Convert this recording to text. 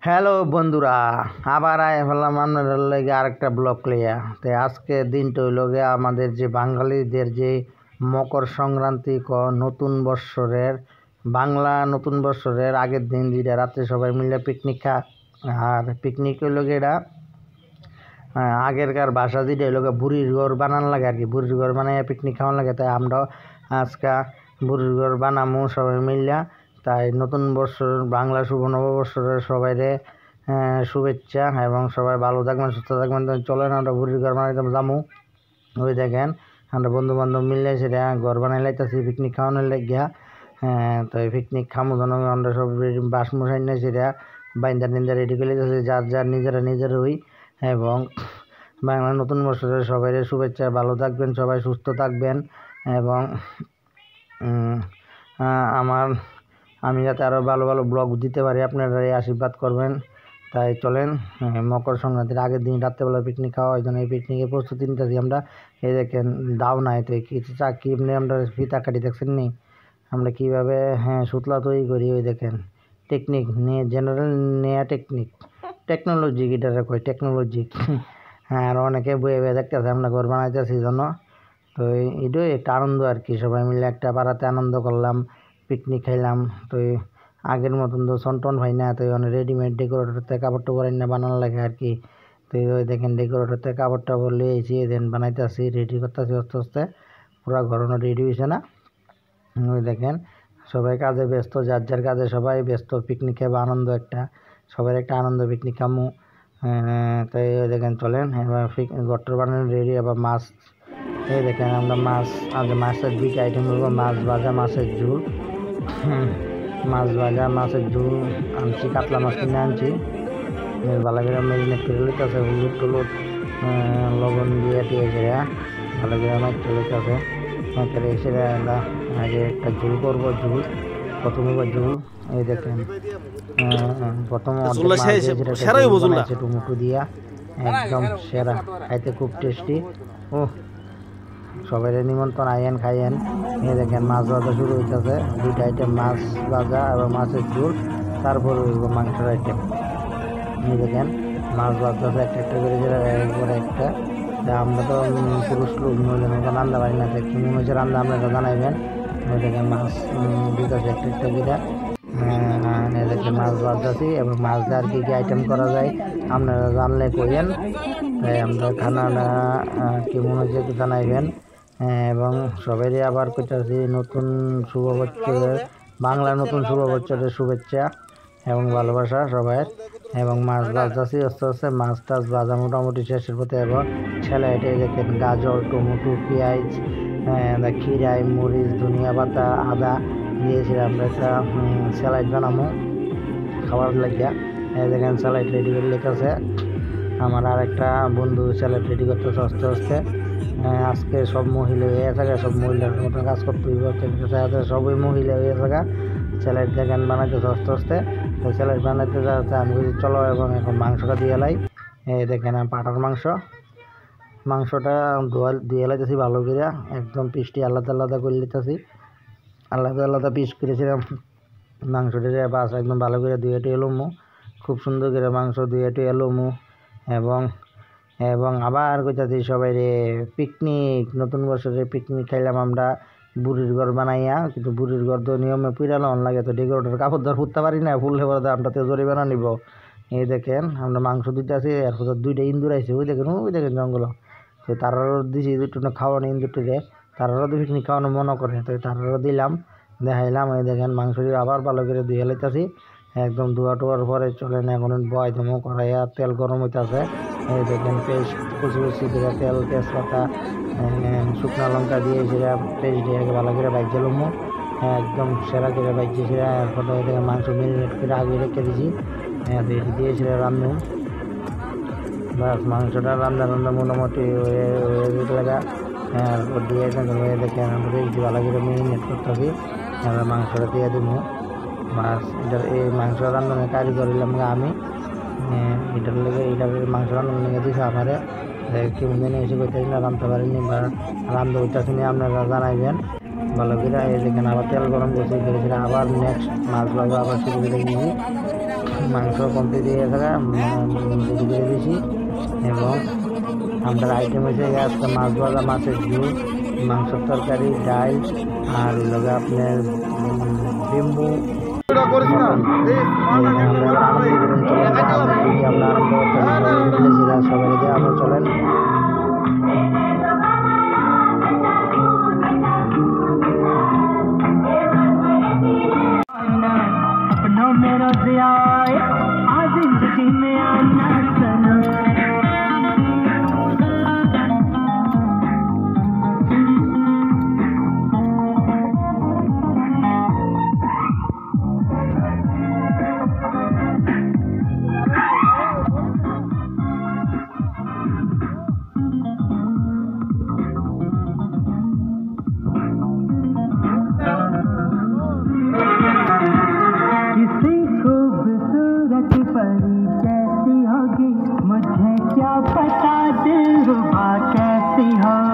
Hello বন্ধুরা, আবার আয় ফেললাম আপনাদের লেগে আরেকটা ব্লগ লিয়া। তো আজকে দিনটা হইল গিয়ে আমাদের যে বাঙালিদের যে মকর সংক্রান্তি নতুন বৎসরের বাংলা নতুন বৎসরের আগের দিন, যেটা রাত্রে সবাই মিলে পিকনিক খা। আর পিকনিক হইল গিয়ে এটা আগেরকার ভাষা যেটা হইল গিয়ে বুড়ির ঘর বানান লাগে আর কি, বুড়ির ঘর বানাইয়া পিকনিক খাওয়ান লাগে। তাই আমরাও আজকে বুড়ির ঘর বানামু সবাই মিলিয়া। তাই নতুন বৎসর বাংলা শুভ নববৎসরের সবাইরে শুভেচ্ছা এবং সবাই ভালো থাকবেন, সুস্থ থাকবেন। চলেন আমরা বুড়ির ঘর বানাইতে যামু। ওই দেখেন আমরা বন্ধু বান্ধব মিললে সেটা ঘর বানাই লাইতেছি পিকনিক খাওয়ানোর লাগিয়া। তো এই পিকনিক খামো যেন আমরা সব বাস মশাই নিয়ে সেটা বাইন্দা টিন্দা রেডি করে লিতেছি, যার নিজেরা হই। এবং বাংলা নতুন বছরের সবাই শুভেচ্ছা, ভালো থাকবেন, সবাই সুস্থ থাকবেন। এবং আমি যাতে আরও ভালো ভালো ব্লগ দিতে পারি, আপনারা এই আশীর্বাদ করবেন। তাই চলেন মকর সংক্রান্তির আগের দিন রাত্রেবেলা পিকনিক খাওয়া হয়, এই পিকনিকের প্রস্তুতি নিতেছি আমরা। এই দেখেন দাও নাই তো কি এমনি আমরা ফিতা কাটি দেখছেন নি আমরা কীভাবে সুতলা তৈরি করি। ওই দেখেন টেকনিক নিয়ে জেনারেল নেয়া টেকনোলজি এটারে কই টেকনোলজি। আর অনেকে বয়ে বয়ে দেখতেছে আমরা ঘর বানাইতেছি জন্য। তো এটাই একটা আনন্দ আর কি, সবাই মিলে একটা পাড়াতে আনন্দ করলাম, পিকনিক খাইলাম। তো আগের মতন তো সন্টন ভাই না, তো অনেক রেডিমেড ডেকোরেটরতে কাপড় টাপড় না বানানো লাগে আর কি। তো ওই দেখেন ডেকোরেটরতে কাপড় টাপড় লিয়েছি, দেন বানাইতেছি, রেডি করতেছি আস্তে আস্তে। পুরো ঘরনো রেডি হয়েছে না। ওই দেখেন সবাই কাজে ব্যস্ত, যার কাজে সবাই ব্যস্ত। পিকনিক খাবো আনন্দ একটা, সবাই একটা আনন্দ পিকনিক খামু। তাই ওই দেখেন চলেন এবার গট্টর বানানো রেডি। আবার মাছ, এই দেখেন আমরা মাছ, মাছের দুইটা আইটেম করবো, মাছ ভাজা মাছের ঝোল। মাছ ভাজা মাছের ঝোল আনছি, কাতলা মাছ কিনে আনছি। ভালো করে মেরিনেট করে লইতেছে, হলুদ টলুদ লবণ দিয়ে টিয়ে ভালো করে মাইতে লইতেছে। এসে আগে একটা ঝোল করবো, প্রথমে ঝোল। এই দেখেন প্রথমে টমেটো দিয়া একদম সেরা, খাইতে খুব টেস্টি। ও সবাই নিমন্ত্রণ, আইয়েন খাইয়েন। এই দেখেন মাছ ভাজা শুরু হইতেছে, দুইটা আইটেম মাছ ভাজা এবং মাছের ঝোল, তারপর মাংসের আইটেম। এই দেখেন মাছ ভাজা একটা একটা করে একটা। আমরা তো পুরুষ লোক মহিলা মতো রান্না পারি না, কি মনে হচ্ছে রান্না আপনারা জানাইবেন। ওই দেখেন মাছ দিতেছে একটা একটা করে। এদেরকে মাছ ভাজতেছি এবং মাছ দিয়ে আর কি আইটেম করা যায় আপনারা জানলে কইেন। তাই আমরা খানাটা কি মনে হচ্ছে একটু জানাইবেন। এবং সবাইরই আবার কইতাছি নতুন শুভ বছরের বাংলা নতুন শুভ বছরের শুভেচ্ছা এবং ভালোবাসা সবাই। এবং মাছ ভাজতেছি আস্তে আস্তে, মাছ টাছ ভাজা মোটামুটি শেষের পথে। এবং স্যালাইডে দেখেন গাজর, টমেটো, পেঁয়াজ, খিরাই, মরিচ, ধনিয়া পাতা, আদা দিয়েছিলাম আমরা একটা স্যালাইড বানাবো খাবার লাগিয়া। দেখেন স্যালাইড রেডি করে লেগেছে আমার। আর একটা বন্ধু স্যালাইড রেডি করতেছে আস্তে আস্তে। আজকে সব মহিলা হয়ে থাকে, সব মহিলার মতো কাজ করতে হইব, সবই মহিলা হয়ে থাকে। স্যালাইড দেখেন বানাইতেছে আস্তে আস্তে। স্যালাইড বানাইতে যাতে আমি বলছি চলো এবং এখন মাংসটা দিয়ে এলাই। এই দেখেন পাটার মাংসটা ধুয়ে লাইতেছি ভালো করে, একদম পিসটি আলাদা আলাদা করে লিতেছি, আলাদা আলাদা পিস করেছিলাম মাংসটা। বাস একদম ভালো করে ধুয়ে টুয়ে এলুমু, খুব সুন্দর করে মাংস ধুয়ে টুয়ে এলুমু। এবং আবার কইতাছি সবাই রে পিকনিক, নতুন বছরে পিকনিক খাইলাম আমরা বুড়ির ঘর বানাইয়া। কিন্তু বুড়ির ঘর তো নিয়মে পুরালাম লাগে, তো ডেকোরেটর কাপড় ধর ফুটতে পারি না, ফুললে পরে আমরা তো জরিমানা নিব। এই দেখেন আমরা মাংস দিতে আছি, এরপর দুইটা ইন্দুর আইছে। ওই দেখেন জঙ্গল। তো তারারও দিছি দুটো খাওয়ানো ইন্দুরটিতে, তারারও তো পিকনিক খাওয়ানো মনে করে, তো তারারও দিলাম, দেখাইলাম। এই দেখেন মাংস দিয়ে আবার ভালো করে ধুয়ে লাইতেছি, একদম ধোয়া টোয়ার পরে চলেন এখন বয় ধমো করাইয়া তেল গরম হইতেছে। এই দেখেন পেস্ট কুচি দিয়ে তেল, তেজপাতা, শুকনো লঙ্কা দিয়ে সেটা পেস্ট দিয়ে ভালো করে বাইজে লমো, একদম সেরা করে বাইজে সেরা। এরপর দেখেন মাংস মেরিনেট করে আগে রেখে দিয়েছি, দিয়ে সেটা রান্ধু। বাস মাংসটা রান্না মোটামুটি হয়ে লাগা। এরপর দিয়ে দেখেন আমরা ভালো করে মেরিনেট করতেছি, আমরা মাংসটা দিয়ে দেবো। বাস এই মাংস রান্নার কারিগর হইলাম আমি। এটার মাংস রান্নার লেগে দিয়েছে আমারে। কেমন দিনে এসে কইতেছি না রাঁধতে পারিনি বা রান্ধতে হইতেছি না, আপনারা জানাইবেন ভালো করে। এই দেখেন আবার তেল গরম করছি, আবার নেক্সট মাছ ভাজা আবার শুরু করে দিয়েছি। মাংস কমপ্লিট হয়ে থাকা রেডি করে দিয়েছি। এবং আমাদের আইটেম হয়েছে আজকে মাছ ভাজা, মাছের ঝোল, মাংসের তরকারি, ডাল, আর লোক আপনার ডিম্বু। সবাই আমরা চলেন। मुझे क्या पता दिलरुबा कैसी हो।